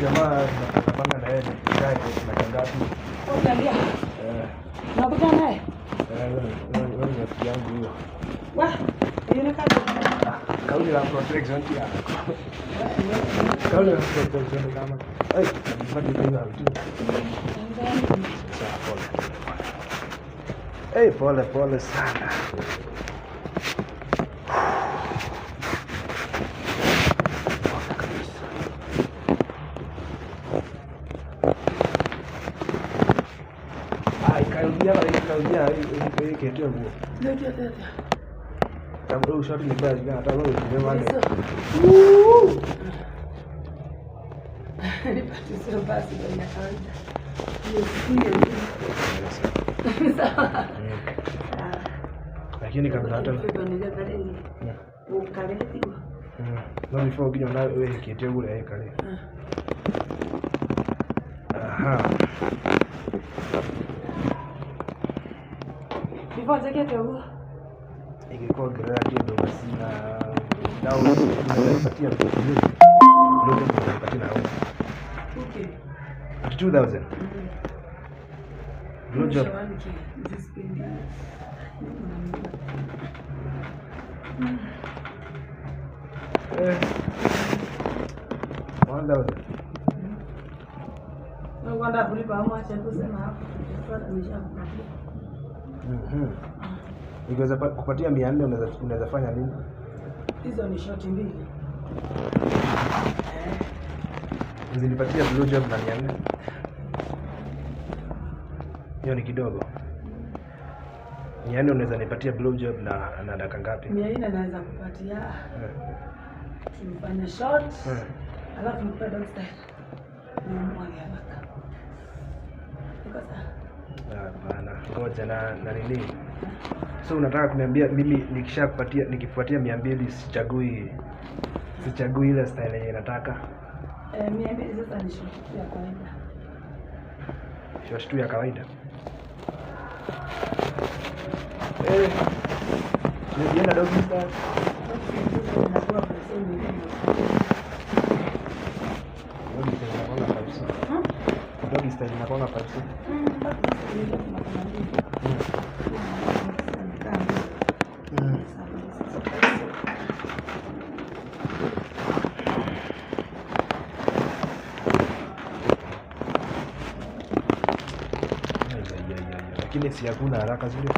jamaa tunapanga na yeye tukae na ngapi? Unalia. Unakuja naye? Wewe rafiki yangu huyo. Wah, yule kaza. Kauli la protection pia. Kauli la protection kama. Ai, nipate hiyo hapo. Pole. Pole sana. Kitu nguo. Ndio. Kama ushoti ni basi na hata wewe ungewaje. Nipate sio basi ndio kawaida. Hiyo sawa. Lakini kabla hata ukaletiwa. Na before ukija na wewe kitu ngule yeye kale. Aha. Before jacket yangu. Ingekuwa grade ndio basi na dau unapatia ndio unapatia na Okay. At 2000. Good job. Wanda kulipa acha kusema hapo. Nimeshakupatia. Nikiweza kupatia 400 unaweza fanya nini? Hizo ni shoti mbili. Nilipatia blue job na 400. Hiyo ni kidogo. 400 unaweza nipatia blue job na dakika ngapi? 400 naweza kupatia. Tulifanya short. Alafu nipenda style. Ni mwage haraka. Iko sawa. Hapana, ngoja na nini? So unataka kuniambia mimi nikifuatia 200 sichagui ile style yenye nataka? 200 sasa ni short ya kawaida. Short tu ya kawaida. Nienda doggy style. Doggy style inakuwa kabisa. Lakini si hakuna haraka zile.